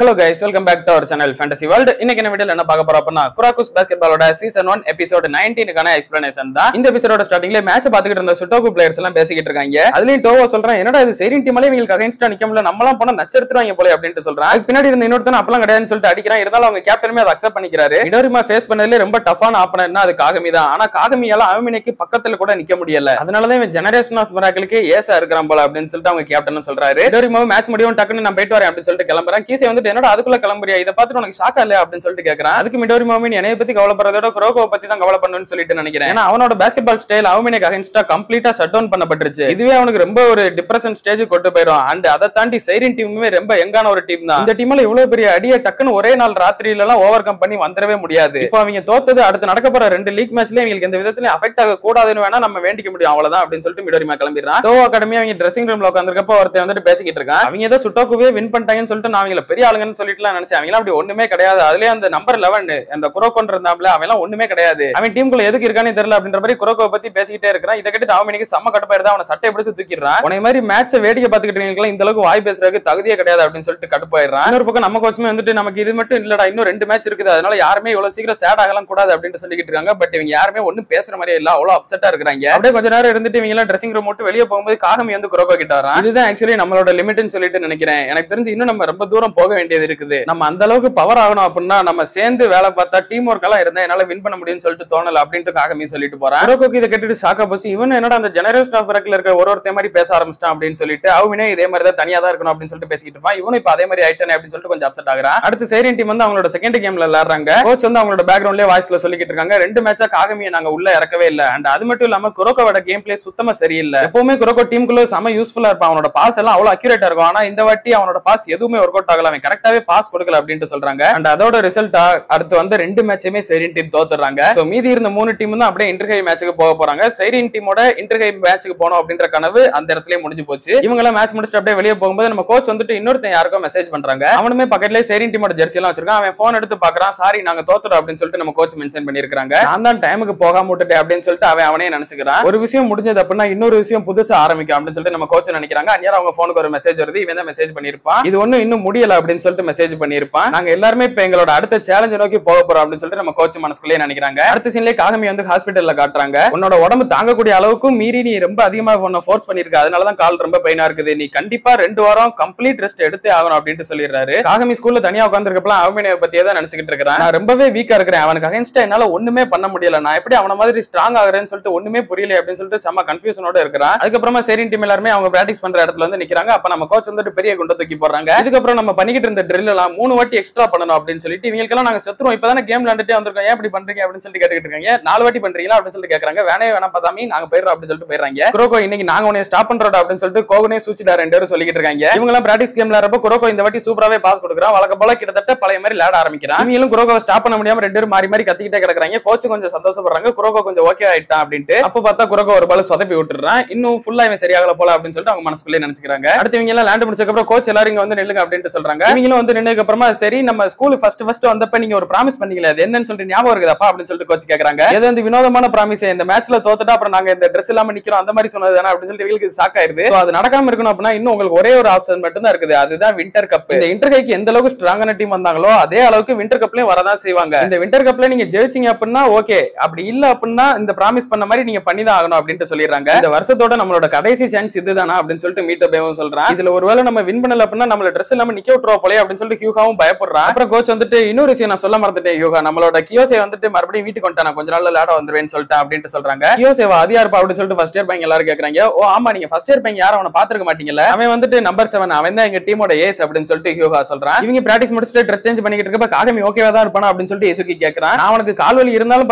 Hello guys, welcome back to our channel Fantasy World. இன்னைக்கு என்ன வீடியோல என்ன பார்க்க போறோம் அப்படினா குராகுஸ் பாஸ்கெட்பாலோட சீசன் 1 எபிசோட் 19 க்கான எக்ஸ்பிளனேஷன் தான். இந்த எபிசோடோட ஸ்டார்டிங்ல மேட்ச் பாத்துக்கிட்டு இருந்த சுட்டோகு பிளேயர்ஸ் எல்லாம் பேசிக்கிட்டு இருக்காங்க. அதுலயும் டோவோ சொல்றான், என்னடா இது சேரின் டீம்ல இவங்களுக்கு அகைன்ஸ்டா நிக்க முடியல, நம்மலாம் போனா நச்செடுத்துறாங்க போல அப்படினு சொல்றான். அதுக்கு பின்னாடி இருந்த இன்னொருத்தன் அப்பலாம் கிடையாதுன்னு சொல்லிட்டு அடிக்கிறான். இருந்தாலும் அவங்க கேப்டனுமே அதை அக்செப்ட் பண்ணிக்கிறாரு. மிடோரிமா ஃபேஸ் பண்ணதுல ரொம்ப டஃபான ஆப்பனர்னா அது காகமி தான். ஆனா காகமியால அவமினைக்கு பக்கத்துல கூட நிக்க முடியல. அதனாலதான் இவன் ஜெனரேஷன் ஆஃப் மிராக்கிளுக்கு ஏசா இருக்கிறான் போல அப்படின்னு சொல்லிட்டு அவங்க கேப்டன் சொல்றாரு. மிடோரிமாவும் மேட்ச் முடியும் டக்குன்னு நான் போயிட்டு வரேன் அப்படின்னு சொல்லிட்டு கிளம்புறான். கீசே வந்து என்னடா அதுக்குள்ள கிளம்புறியா, இத பார்த்துட்டு உனக்கு ஷாக்கா இல்லையா அப்படின்னு சொல்லிட்டு கேக்குறான். அதுக்கு மிடோரிமாவும் என்னைய பத்தி கவலைப்படுறதோட குரோகோவை பத்தி தான் கவலை பண்ணணும்னு சொல்லிட்டு நினைக்கிறேன். ஏன்னா அவனோட பாஸ்கெட்பால் ஸ்டைல் அவமினைக்கு அகைன்ஸ்டா கம்ப்ளீட்டா ஷட் டவுன் பண்ணப்பட்டுருச்சு. இதுவே அவனுக்கு ரொம்ப ஒரு டிப்ரெஷன் ஸ்டேஜ் கொண்டு போயிடும். அண்ட் அதை தாண்டி சைரின் டீமுமே ரொம்ப யங்கான ஒரு டீம் தான். இந்த டீம்ல இவ்வளவு பெரிய அடியை டக்குன்னு ஒரே நாள் ராத்திரியில எல்லாம் ஓவர் கம் பண்ணி வந்துடவே முடியாது. இப்போ அவங்க தோத்தது அடுத்து நடக்க போற 2 லீக் மேட்ச்ல இவங்களுக்கு எந்த விதத்திலும் அஃபெக்ட் ஆக கூடாதுன்னு வேணா நம்ம வேண்டிக்க முடியும், அவ்வளவுதான் அப்படின்னு சொல்லிட்டு மிடோரிமா கிளம்பிடுறான். டோவோ அகாடமி அவங்க ட்ரெஸ்ஸிங் ரூம்ல உட்கார்ந்திருக்கப்போ ஒருத்தன் வந்துட்டு பேசிக்கிட்டு இருக்கான். அவங்க ஏதோ சுட்டோக்குவே வின் பண்ணிட்டாங்கன்னு சொல்லிட்டு நான் அவங்கள பெரிய ஆளுங்கன்னு சொல்லிட்டுலாம் நினைச்சேன். அவங்க அப்படி ஒண்ணுமே கிடையாது. அதுலயே அந்த நம்பர் 11 அந்த குரோகோன் இருந்தாப்ல அவன் எல்லாம் ஒண்ணுமே கிடையாது. அவன் டீமுக்குள்ள எதுக்கு இருக்கானே தெரியல அப்படின்ற மாதிரி குரோகோவை பத்தி பேசிக்கிட்டே இருக்கிறான். இதை கேட்டு அவனுக்கு செம்ம கடுப்பாயிருந்தா அவனை சட்டை பிடிச்சு தூக்கிடுறான். உன மாதிரி மேட்சை வேடிக்கை பார்த்துக்கிட்டு இந்த அளவுக்கு வாய் பேசுறதுக்கு தகுதியே கிடையாது அப்படின்னு சொல்லிட்டு கடுப்பாயிடுறான். இன்னொரு பக்கம் நம்ம கோச்சுமே வந்துட்டு நமக்கு இது மட்டும் இல்லடா, இன்னும் 2 மேட்ச் இருக்குது, அதனால யாருமே இவ்வளவு சீக்கிரம் சேட் ஆகலாம் கூடாது அப்படின்னு சொல்லிட்டு இருக்காங்க. பட் இவங்க யாருமே ஒன்னும் பேசுற மாதிரியே இல்ல, அவ்வளவு அப்செட்டா இருக்காங்க. அப்படியே கொஞ்ச நேரம் இருந்துட்டு இவங்க எல்லாம் ட்ரெஸ்ஸிங் ரூம் விட்டு வெளியே போகும்போது காகமி வந்து குரோகோ கிட்ட வரான். இதுதான் ஆக்சுவலி நம்மளோட லிமிட்னு சொல்லிட்டு நினைக்கிறேன். எனக்கு தெரிஞ்சு இன்னும் நம்ம ரொம்ப தூரம் போக வேண்டியது இருக்குது. நம்ம அந்த அளவுக்கு பவர் ஆகணும் அப்படின்னா நம்ம சேர்ந்து வேலை பார்த்தா டீம் ஒர்க் எல்லாம் இருந்தா என்னால வின் பண்ண முடியும்னு சொல்லிட்டு தோணல அப்படின்ட்டு காகமி சொல்லிட்டு போறான். குரோகோக்கு இதை கேட்டுட்டு ஷாக்கா போச்சு. இவன் என்னடா அந்த ஜெனரேஷன் ஆஃப் மிராக்கிள் இருக்க ஒருத்தே மாதிரி பேச ஆரம்பிச்சிட்டான் அப்படின்னு சொல்லிட்டு அவனே இதே மாதிரி தான் தனியா தான் இருக்கணும் அப்படின்னு சொல்லிட்டு பேசிட்டு இருப்பான். இவனும் இப்ப அதே மாதிரி ஆயிட்டானே அப்படின்னு சொல்லிட்டு கொஞ்சம் அப்செட் ஆகுறான். அடுத்து சைரின் டீம் வந்து அவங்களோட செகண்ட் கேம்ல விளையாடுறாங்க. கோச் வந்து அவங்களோட பேக்ரவுண்ட்லயே வாய்ஸ்ல சொல்லிட்டு இருக்காங்க, 2 மேட்சா காகமியை நாங்க உள்ள இறக்கவே இல்ல. அண்ட் அது மட்டும் இல்லாம குரோகோவோட கேம் பிளே சுத்தமா சரியில்லை. எப்பவுமே குரோகோ டீமுக்குள்ள செம யூஸ்ஃபுல்லா இருப்பான். அவனோட பாஸ் எல்லாம் அவ்வளவு அக்யூரேட்டா இருக்கும். ஆனா இந்த வாட்டி அவனோட பாஸ் எதுவுமே ஒர்க் அவுட் ஆகல, அவன் கரெக்டாவே பாஸ் கொடுக்கல அப்படின்னு சொல்றாங்க. அண்ட் அதோட ரிசல்ட்டா அடுத்து வந்து 2 மேட்சுமே சைரின் டீம் தோத்துறாங்க. சோ மீதி இருந்த 3 டீம் தான் அப்படியே இன்டர்ஹை மேட்சுக்கு போக போறாங்க. சைரின் டீமோட இன்டர்ஹை மேட்சுக்கு போனோம் அப்படின்ற கனவு அந்த இடத்துலயே முடிஞ்சு போச்சு. இவங்க எல்லாம் மேட்ச் முடிச்சுட்டு அப்படியே வெளியே போகும்போது நம்ம கோச் வந்துட்டு இன்னொருத்தன் யாருக்கோ மெசேஜ் பண்றாங்க. அவனுமே பக்கத்துலயே சைரின் டீமோட ஜெர்சி எல்லாம் வச்சிருக்கான். அவன் போன் எடுத்து பாக்குறான். சாரி நாங்க தோத்துறோம் அப்படின்னு சொல்லிட்டு நம்ம கோச் மென்ஷன் பண்ணிருக்காங்க. நான் தான் டைமுக்கு போகாம விட்டுட்டேன் அப்படின்னு சொல்லிட்டு அவனே நினைச்சுக்கிறான். ஒரு விஷயம் முடிஞ்சது அப்படின்னா இன்னொரு விஷயம் புதுசா ஆரம்பிக்கும் அப்படின்னு சொல்லிட்டு நம்ம கோச் நினைக்கிறாங்க. அந்நேரம் அவங்க போனுக்கு ஒரு மெசேஜ் வருது. இவன் தான் மெசேஜ் பண்ணிருப்பான். இது ஒன்னும் இன்னும் முடியல அப்படின்னு சொல்லிட்டு மெசேஜ் பண்ணிருப்பான். நாங்க எல்லாருமே இப்ப எங்களோட அடுத்த சேலஞ்ச் நோக்கி போக போறோம் அப்படின்னு சொல்லிட்டு நம்ம கோச் மனசுக்குள்ளே நினைக்கிறாங்க. அடுத்த சீன்லயே காகமி வந்து ஹாஸ்பிட்டல்ல காட்டுறாங்க. உன்னோட உடம்பு தாங்கக்கூடிய அளவுக்கும் மீறி நீ ரொம்ப அதிகமா உன்னை ஃபோர்ஸ் பண்ணிருக்க, அதனாலதான் கால் ரொம்ப பெயினா இருக்குது. நீ கண்டிப்பா 2 வாரம் கம்ப்ளீட் ரெஸ்ட் எடுத்தே ஆகணும் அப்படின்னு சொல்லிடுறாரு. காகமி ஸ்கூல்ல தனியா உட்கார்ந்திருக்கப்பலாம் அவமினைய பத்தியே தான் நினைச்சுக்கிட்டு இருக்கிறான். நான் ரொம்பவே வீக்கா இருக்கிறேன், அவனுக்கு அகைன்ஸ்டா என்னால ஒண்ணுமே பண்ண முடியல, நான் எப்படி அவன மாதிரி ஸ்ட்ராங் ஆகுறேன்னு சொல்லிட்டு ஒண்ணுமே புரியல அப்படின்னு சொல்லிட்டு செம்ம கன்ஃபியூஷனோட இருக்கிறான். அதுக்கப்புறமா சைரின் டீம் எல்லாருமே அவங்க பிராக்டிஸ் பண்ற இடத்துல வந்து நிக்கிறாங்க. அப்ப நம்ம கோச் வந்துட்டு பெரிய குண்டை தூக்கி போடுறாங்க. இதுக்கப்புறம் நம்ம பண்ணிக்கிட்டு இருந்த ட்ரில் எல்லாம் 3 வாட்டி எக்ஸ்ட்ரா பண்ணணும் அப்படின்னு சொல்லிட்டு இவங்களுக்கெல்லாம் நாங்க செத்துறோம், இப்பதானே கேம் விளையாண்டுட்டே வந்திருக்கோம், ஏன் இப்படி பண்றீங்க அப்படின்னு சொல்லிட்டு கேட்டுக்கிட்டு இருக்காங்க. 4 வாட்டி பண்றீங்களா அப்படின்னு சொல்லிட்டு கேக்குறாங்க. வேணாம் பதாமி நாங்க போயிடுறோம் அப்படின்னு சொல்லிட்டு போயிடுறாங்க. குரோகோ இன்னைக்கு நாங்க உன்னை ஸ்டாப் பண்றோம் அப்படின்னு சொல்லிட்டு கோகுனே சூச்சிடா 2 பேரும் சொல்லிட்டு இருக்காங்க. இவங்க எல்லாம் பிராக்டிஸ் கேம் விளையாடுறப்ப குரோகோ இந்த வாட்டி சூப்பராவே பாஸ் கொடுக்குறான். வழக்கம் போல கிட்டத்தட்ட பழைய மாதிரி விளையாட ஆரம்பிக்கிறான். இவங்களும் குரோகோவை ஸ்டாப் பண்ண முடியாம 2 பேரும் மாறி மாறி கத்திக்கிட்டே கிடக்குறாங்க. கோச் கொஞ்சம் சந்தோஷப்படுறாங்க, குரோகோ கொஞ்சம் ஓகே ஆயிட்டான் அப்படின்ட்டு. அப்ப பார்த்தா குரோகோ ஒரு பால் சொதப்பி விட்டுறான். இன்னும் ஃபுல்லா இவன் சரியாகல போல அப்படின்னு சொல்லிட்டு அவங்க மனசுக்குள்ளே நினைச்சுக்கிறாங்க. அடுத்து இவங்க எல்லாம் லேண்ட் முடிச்சதுக்கு அப்புறம் கோச் எல்லாரும் இங்க வந்து நில்லுங்க அப்படின்னு சொல்றாங்க. இவங்களும் வந்து நின்னதுக்கு அப்புறமா சரி நம்ம ஸ்கூல் ஃபர்ஸ்ட் வந்தப்ப நீங்க ஒரு ப்ராமிஸ் பண்ணீங்களே அது என்னன்னு சொல்லிட்டு ஞாபகம் இருக்குதாப்பா அப்படின்னு சொல்லிட்டு கோச் கேக்குறாங்க. ஏதோ வந்து வினோதமான ப்ராமிஸ், இந்த மேட்ச்ல தோத்துட்டா அப்புறம் நாங்க இந்த ட்ரெஸ் இல்லாம நிக்கிறோம் அந்த மாதிரி சொன்னது தானே அப்படின்னு சொல்லிட்டு இவங்களுக்கு ஷாக் ஆயிருது. சோ அது நடக்காம இருக்கணும் அப்படின்னா இன்னும் உங்களுக்கு ஒரே ஒரு ஆப்ஷன் மட்டும் தான் இருக்குது, அதுதான் வின்டர் கப். இந்த இன்டர்ஹைக்கு எந்த அளவுக்கு ஸ்ட்ராங்கான டீம் வந்தாங்களோ அதே அளவுக்கு வின்டர் கப்லயும் வரதான் செய்வாங்க. இந்த வின்டர் கப்ல நீங்க ஜெயிச்சீங்க அப்படின்னா ஓகே, அப்படி இல்ல அப்படின்னா இந்த ப்ராமிஸ் பண்ண மாதிரி நீங்க பண்ணிதான் ஆகணும் அப்படின்னு சொல்லிடுறாங்க. இந்த வருஷத்தோட நம்மளோட கடைசி சான்ஸ் இதுதானா அப்படின்னு சொல்லிட்டு மீட்ட பேவும் சொல்றான். இதுல ஒருவேளை நம்ம வின் பண்ணல அப்படின்னா நம்மள ட்ரெஸ் இல்லாம நிக்க விட்டுருவா போலே அப்படின்னு சொல்லிட்டு ஹியூகாவும் பயப்படுறான். அப்புறம் கோச் வந்துட்டு இன்னொரு விஷயம் நான் சொல்ல மறந்துட்டேன் ஹியூகா, நம்மளோட கியோசே வந்துட்டு மறுபடியும் வீட்டுக்கு வந்துட்டா, கொஞ்ச நாள்ல விளையாட வந்துருவேன்னு சொல்லிட்டு அப்படின்னு சொல்றாங்க. கியோசேவா அது யாருப்பா அப்படின்னு சொல்லிட்டு ஃபர்ஸ்ட் இயர் பையன் எல்லாரும் கேக்குறாங்க. ஓ ஆமா நீங்க ஃபர்ஸ்ட் இயர் பையன் யாரும் அவனை பாத்துருக்க மாட்டீங்கல்ல, அவன் வந்துட்டு நம்பர் 7, அவன் தான் எங்க டீமோட ஏஸ் அப்படின்னு சொல்லிட்டு ஹியூகா சொல்றான். இவங்க பிராக்டிஸ் முடிச்சுட்டு ட்ரெஸ் சேஞ்ச் பண்ணிட்டு இருக்கப்ப காகமி ஓகேவா தான் இருப்பானா அப்படின்னு சொல்லிட்டு யசுகி கேக்குறான். நான் அவனுக்கு கால்வலி இருந்தாலும்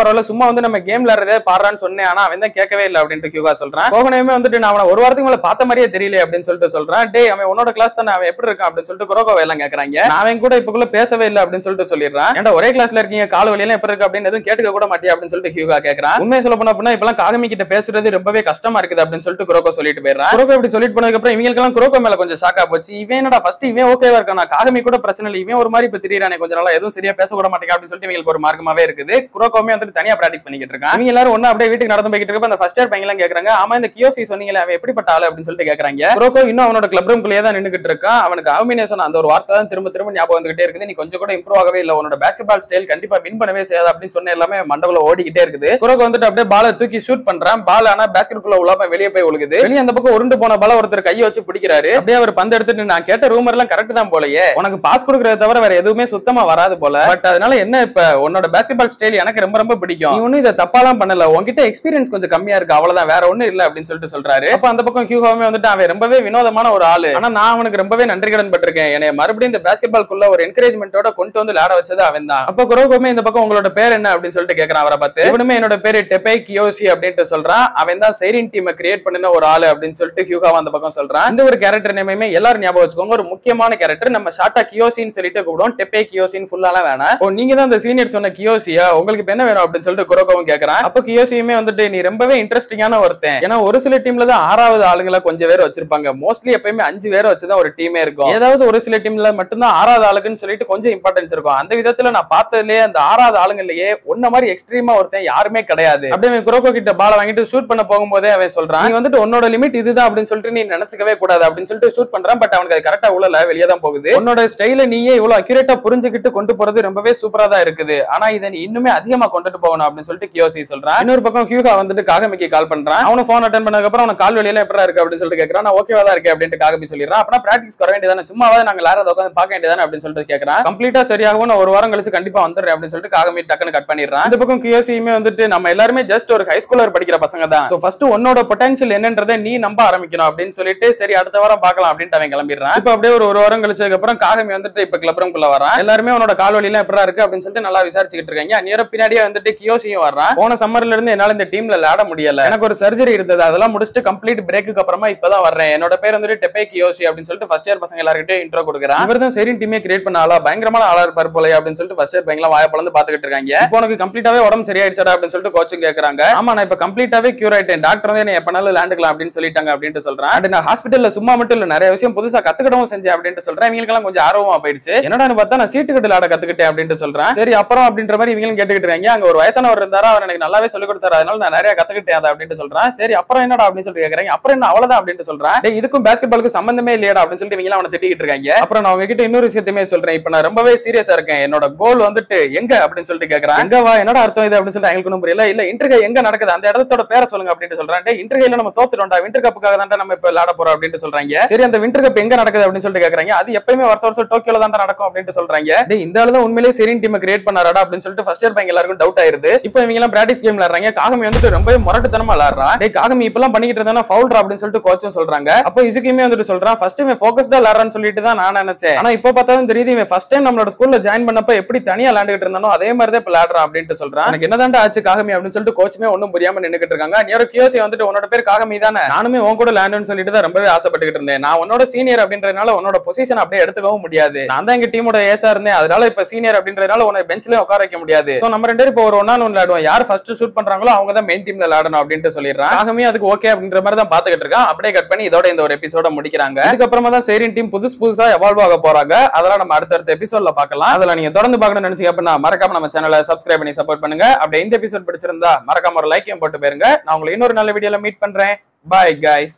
பரவாயில்ல, சும்மா வந்து நம்ம கேம் விளையாடுறதே பாடுறான்னு சொன்னேன், ஆனா அவன் தான் கேட்கவே இல்லை அப்படின்ட்டு ஹியூகா சொல்றான். கோகனேமே வந்துட்டு நான் அவனை ஒரு வாரத்துக்கு மேல பார்த்த மாதிரியே தெரியல அப்படின்னு சொல்லிட்டு சொல்றான். டே அவன் உன்னோட கிளாஸ் தானே, அவன் எப்படி இருக்கான் அப்படின்னு சொல்லிட்டு குரோகோவை எல்லாம் கேக்குறாங்க. நான் அவன் கூட இப்பக்குள்ள பேசவே இல்லை அப்படின்னு சொல்லிட்டு சொல்லிடுறான். ஏன்டா ஒரே கிளாஸ்ல இருக்கீங்க, கால் வலியெல்லாம் எப்படி இருக்கு அப்படின்னு எதுவும் கேட்டுக்க கூட மாட்டியா அப்படின்னு சொல்லிட்டு ஹியூகா கேக்குறான். உண்மையை சொல்ல போனா அப்படின்னா இப்பெல்லாம் காகமி கிட்ட பேசுறது ரொம்பவே கஷ்டமா இருக்குது அப்படின்னு சொல்லிட்டு குரோகோ சொல்லிட்டு போயிடுறான். குரோகோ இப்படி சொல்லிட்டு போனதுக்கு அப்புறம் இவங்களுக்கெல்லாம் குரோகோ மேல கொஞ்சம் ஷாக்கா போச்சு. இவன் என்னடா ஃபர்ஸ்ட் இவன் ஓகேவா இருக்கானா, காகமி கூட பிரச்சனை இல்லை, இவன் ஒரு மாதிரி இப்ப திரியறானே கொஞ்ச நாளா எதுவும் சரியா பேச கூட மாட்டேங்க அப்படின்னு சொல்லிட்டு இவங்களுக்கு ஒரு மார்க்கமாவே இருக்குது. குரோகோமே வந்துட்டு தனியா பிராக்டிஸ் பண்ணிக்கிட்டு இருக்கான். இவங்க எல்லாரும் ஒண்ணு அப்படியே வீட்டுக்கு நடந்து போய்கிட்டு இருக்கப்ப அந்த ஃபர்ஸ்ட் இயர் பையன் எல்லாம் கேக்குறாங்க, ஆமா இந்த கியோசி சொன்னீங்களே அவன் எப்படிப்பட்ட ஆளு அப்படின்னு சொல்லிட்டு கேக்குறாங்க. குரோகோ இன்னும் அவனோட கிளப் ரூம்குள்ளேயே தான் நின்னுகிட்டு இருக்கான். அவனுக்கு அவமினேஷன் அந்த ஒரு வார்த்தை பார்த்தா திரும்ப திரும்ப ஞாபகம் வந்துகிட்டே இருக்குது. நீ கொஞ்சம் கூட இம்ப்ரூவ் ஆகவே இல்ல, உன்னோட பாஸ்கெட்பால் ஸ்டைல் கண்டிப்பா வின் பண்ணவே செய்யாது அப்படின்னு சொன்ன எல்லாமே மண்டபல ஓடிக்கிட்டே இருக்குது. குரோக்கோ வந்துட்டு அப்படியே பாலை தூக்கி ஷூட் பண்றான். பால் ஆனா பாஸ்கெட்குள்ள உள்ள வெளியே போய் விழுகுது. வெளியே அந்த பக்கம் உருண்டு போன பால ஒருத்தர் கையை வச்சு பிடிக்கிறாரு. அப்படியே அவர் பந்து எடுத்துட்டு நான் கேட்ட ரூமர் எல்லாம் கரெக்ட் தான் போலயே, உனக்கு பாஸ் கொடுக்கறத தவிர வேற எதுவுமே சுத்தமா வராது போல. பட் அதனால என்ன, இப்ப உன்னோட பாஸ்கெட்பால் ஸ்டைல் எனக்கு ரொம்ப ரொம்ப பிடிக்கும், நீ ஒன்னும் இதை தப்பாலாம் பண்ணல, உன்கிட்ட எக்ஸ்பீரியன்ஸ் கொஞ்சம் கம்மியா இருக்கு அவ்வளவுதான், வேற ஒண்ணும் இல்ல அப்படின்னு சொல்லிட்டு சொல்றாரு. அப்ப அந்த பக்கம் ஹியூகோவுமே வந்துட்டு அவன் ரொம்பவே வினோதமான ஒரு ஆளு, ஆனா நான் அவனுக்கு ரொம்பவே நன்றி கடன் பட்டிருக்கேன், என்னை மறுபடியும் இந்த பாஸ்கெட்பால்குள்ள ஒரு என்கரேஜ்மெண்டோட கொண்டு வந்து விளையாட வச்சது அவன் தான். அப்ப குரோக்கோமே இந்த பக்கம் உங்களோட பேர் என்ன அப்படின்னு சொல்லிட்டு கேட்கறான் அவரை பார்த்து. இவனுமே என்னோட பேரு டெபே கியோஷி அப்படின்ட்டு சொல்றான். அவன் தான் சைரின் டீமை கிரியேட் பண்ணின ஒரு ஆளு அப்படின்னு சொல்லிட்டு ஹியூகோ அந்த பக்கம் சொல்றான். இந்த ஒரு கேரக்டர் நேமே எல்லாரும் ஞாபகம் வச்சுக்கோங்க, ஒரு முக்கியமான கேரக்டர், நம்ம ஷார்ட்டா கியோசின்னு சொல்லிட்டு கூப்பிடுவோம், டெபே கியோசின்னு ஃபுல்லாலாம் வேணாம். ஓ நீங்க தான் அந்த சீனியர் சொன்ன கியோசியா, உங்களுக்கு என்ன வேணும் அப்படின்னு சொல்லிட்டு குரோக்கோவும் கேட்கறான். அப்ப கியோசியுமே வந்துட்டு நீ ரொம்பவே இன்ட்ரெஸ்டிங்கான ஒருத்தன், ஏன்னா ஒரு சில டீம்ல தான் 6வது ஆளுங்களை கொஞ்சம் பேர் வச்சிருப்பாங்க, மோஸ்ட்லி எப்பயுமே 5 பேர் வச்சுதான் ஒரு டீமே இருக்கும், ஏதாவது ஒரு சில டீம்ல மட்டும்தான் 6வது ஆளுக்குன்னு சொல்லிட்டு கொஞ்சம் இம்பார்ட்டன்ஸ் இருக்கும். அந்த விதத்துல நான் பார்த்ததுலயே அந்த 6வது ஆளுங்களையே ஒன்ன மாதிரி எக்ஸ்ட்ரீமா ஒருத்தன் யாருமே கிடையாது. அப்படியே குரோக்கோ கிட்ட பால வாங்கிட்டு ஷூட் பண்ண போகும்போதே அவன் சொல்றான், நீ வந்துட்டு உன்னோட லிமிட் இதுதான் அப்படின்னு சொல்லிட்டு நீ நினைச்சுக்கவே கூடாது அப்படின்னு சொல்லிட்டு ஷூட் பண்றான். பட் அவனுக்கு அது கரெக்டா உள்ள வெளியே தான் போகுது. உன்னோட ஸ்டைல நீயே இவ்வளவு அக்யூரேட்டா புரிஞ்சுக்கிட்டு கொண்டு போறது ரொம்பவே சூப்பரா தான் இருக்குது, ஆனா இதை நீ இன்னுமே அதிகமா கொண்டுட்டு போகணும் அப்படின்னு சொல்லிட்டு கியோசி சொல்றான். இன்னொரு பக்கம் ஹியூகா வந்துட்டு காகமிக்கு கால் பண்றான். அவனு போன் அட்டெண்ட் பண்ணதுக்கு அப்புறம் அவன கால் வெளியில எப்படா இருக்கு அப்படின்னு சொல்லிட்டு கேக்குறான். நான் ஓகேவா தான் இருக்கேன் அப்படின்ட்டு காகமி சொல்லிடுறான். அப்பனா பிராக்டிஸ் வர வேண்டியதானே, சும்மாவே நாங்க எல்லாரும் உட்கார்ந்து பார்க்க வேண்டியதானே அப்படின்னு சொல்லிட்டு கேக்குறான். கம்ப்ளீட்டா சரியாகவும் நான் ஒரு வாரம் கழிச்சு கண்டிப்பா வந்துடுறேன் அப்படின்னு சொல்லிட்டு காகமி டக்குன்னு கட் பண்ணிடுறான். இந்த பக்கம் கியோசியுமே வந்துட்டு நம்ம எல்லாருமே ஜஸ்ட் ஒரு ஹை ஸ்கூலர் படிக்கிற பசங்க தான், சோ ஃபர்ஸ்ட் உன்னோட பொட்டன்ஷியல் என்னன்றதை நீ நம்ப ஆரம்பிக்கணும் அப்படின்னு சொல்லிட்டு சரி அடுத்த வாரம் பார்க்கலாம் அப்படின்ட்டு அவன் கிளம்பிடுறான். இப்ப அப்படியே ஒரு வாரம் கழிச்சதுக்கு அப்புறம் காகமி வந்துட்டு இப்ப கிளப் ரூம்குள்ள வரான். எல்லாருமே அவனோட கால் வலியெல்லாம் எப்படா இருக்கு அப்படின்னு சொல்லிட்டு நல்லா விசாரிச்சுக்கிட்டு இருக்காங்க. நேர பின்னாடியே வந்துட்டு கியோசியும் வர்றான். போன சம்மர்ல இருந்து என்னால இந்த டீம்ல விளையாட முடியல, எனக்கு ஒரு சர்ஜரி இருந்தது, அதெல்லாம் முடிச்சுட்டு கம்ப்ளீட் பிரேக்கு அப்புறமா இப்பதான் வர்றேன், என்னோட பேர் வந்துட்டு டெபே கியோசி அப்படின்னு சொல்லிட்டு ஃபர்ஸ்ட் இயர் பசங்க எல்லார்கிட்டயும் இன்ட்ரோ கொடுக்குறான். இவர் தான் சரி டீமே கிரியேட் பண்ண ஆளா, பயங்கரமான ஆளா இருப்பார் போல அப்படின்னு சொல்லிட்டு ஃபர்ஸ்ட் இயர் பையன்லாம் வாய பழந்து பாத்துக்கிட்டு இருக்காங்க. இப்போ உனக்கு கம்ப்ளீட்டாவே உடம்பு சரியாயிடுச்சா அப்படின்னு சொல்லிட்டு கோச்சும் கேக்குறாங்க. ஆமா நான் இப்ப கம்ப்ளீட்டாவே கியூர் ஆயிட்டேன், டாக்டர் வந்து என்ன எப்பனாலும் விளையாண்டுக்கலாம் அப்படின்னு சொல்லிட்டாங்க அப்படின்ட்டு சொல்றான். அண்ட் நான் ஹாஸ்பிட்டல்ல சும்மா மட்டும் இல்ல நிறைய விஷயம் புதுசா கத்துக்கிடவும் செஞ்சேன் அப்படின்ட்டு சொல்றேன். இவங்களுக்கெல்லாம் கொஞ்சம் ஆர்வமா போயிடுச்சு, என்னடான்னு பார்த்தா நான் சீட்டு கட்டு விளையாட கத்துக்கிட்டேன் அப்படின்ட்டு சொல்றேன். சரி அப்புறம் அப்படின்ற மாதிரி இவங்களும் கேட்டுக்கிட்டு இருக்காங்க. அங்க ஒரு வயசானவர் இருந்தாரா, அவர் எனக்கு நல்லாவே சொல்லிக் கொடுத்தாரு, அதனால நான் நிறைய கத்துக்கிட்டேன் அதை அப்படின்ட்டு சொல்றேன். சரி அப்புறம் என்னடா அப்படின்னு சொல்லிட்டு கேக்குறாங்க. அப்புறம் என்ன அவ்வளவுதான் அப்படின்ட்டு சொல்றேன். இதுக்கும் பாஸ்கெட்பாலுக்கு சம்பந்தமே இல்லையடா அப்படின்னு சொல்லிட்டு இவங்க அவனை திட்டிக்கிட்டு இருக்காங்க. அப்புறம் நான் உங்ககிட்ட இன்னொரு விஷயத்தையுமே சொல்றேன், இப்ப நான் ரொம்பவே சீரியஸா இருக்கேன், என்னோட கோல் வந்துட்டு எங்க அப்படின்னு சொல்லிட்டு கேக்குறான். எங்க வா என்னடா அர்த்தம் இது அப்படின்னு சொல்லிட்டு எங்களுக்கு ஒன்றும் புரியல. இல்ல இன்டர்கை எங்க நடக்குது அந்த இடத்தோட பேரை சொல்லுங்க அப்படின்னு சொல்றான். இன்டர்கைல நம்ம தோத்துட்டோம்டா, விண்டர் கப்புக்காக தான் நம்ம இப்ப விளையாட போறோம் அப்படின்னு சொல்றாங்க. சரி அந்த விண்டர் கப் எங்க நடக்குது அப்படின்னு சொல்லிட்டு கேக்குறாங்க. அது எப்பயுமே வருஷம் டோக்கியோல தான் நடக்கும் அப்படின்னு சொல்றாங்க. இந்த ஆளு தான் உண்மையிலேயே சரி டீம் கிரியேட் பண்ணாரடா அப்படின்னு சொல்லிட்டு ஃபர்ஸ்ட் இயர் பையங்க எல்லாருக்கும் டவுட் ஆயிருது. இப்போ இவங்க எல்லாம் பிராக்டிஸ் கேம் விளையாடுறாங்க. காகமி வந்துட்டு ரொம்பவே முரட்டுத்தனமா விளையாடுறான். காகமி இப்பெல்லாம் பண்ணிக்கிட்டு இருந்தா ஃபவுல்ரா அப்படின்னு சொல்லிட்டு கோச்சும் சொல்றாங்க. அப்போ இசுக்குமே வந்துட்டு சொல்றான், ஃபர்ஸ்ட் டைம் ஃபோக்கஸ்டா விளையாடுறான்னு சொல்லிட்டு தான் நான் நினைச்சேன், ஆனா இப்போ பார்த்தாலும் தெரியுது இவன் ஃபர்ஸ்ட் டைம் நம்மளோட ஸ்கூல்ல ஜாயின் பண்ணப்ப எப்படி தனியா விளையாண்டுட்டு இருந்தானோ அதே மாதிரி தான் விளையாடுறான் அப்படின்ட்டு சொல்றான். எனக்கு என்னதான் ஆச்சு காகமி அப்படின்னு சொல்லிட்டு கோச்சுமே ஒன்னும் புரியாம நின்னுக்கிட்டு இருக்காங்க. நேரோ கியோசி வந்துட்டு உன்னோட பேர் காகமி தானே, நானுமே உன் கூட விளையாடுன்னு சொல்லிட்டு தான் ரொம்பவே ஆசைப்பட்டுக்கிட்டு இருந்தேன், நான் உன்னோட சீனியர் அப்படின்றதுனால உன்னோட பொசிஷன் அப்படியே எடுத்துக்கவும் முடியாது, நான் தான் எங்க டீமோட ஏசா இருந்தேன், அதனால இப்ப சீனியர் அப்படின்றதுனால உன்னை பெஞ்ச்லயே உட்கார வைக்க முடியாது, சோ நம்ம ரெண்டு பேரும் இப்போ ஒரு 1-on-1 விளையாடுவோம், யார் ஃபர்ஸ்ட் ஷூட் பண்றாங்களோ அவங்க தான் மெயின் டீம்ல விளையாடணும் அப்படின்ட்டு சொல்லிடுறான். காகமி அதுக்கு ஓகே அப்படின்ற மாதிரி தான் பாத்துக்கிட்டு இருக்கான். அப்படியே கட் பண்ணி இதோட இந்த ஒரு எபிசோட முடிக்கிறாங்க. அதுக்கப்புறமா தான் சேரின் டீம் புதுசா எவால்வ் ஆக போறாங்க, அதெல்லாம் நம்ம அடுத்த எபிசோட்ல பார்க்கலாம். அதெல்லாம் நீங்க தொடர்ந்து பார்க்கணும்னு நினைச்சீங்க அப்படின்னா மறக்காம நம்ம சேனலை சப்ஸ்கிரைப் பண்ணி சப்போர்ட் பண்ணுங்க. அப்படியே இந்த எபிசோட் பிடிச்சிருந்தா மறக்காம ஒரு லைக்கையும் போட்டு போயிருங்க. நான் உங்களை இன்னொரு நல்ல வீடியோல மீட் பண்றேன். Bye guys.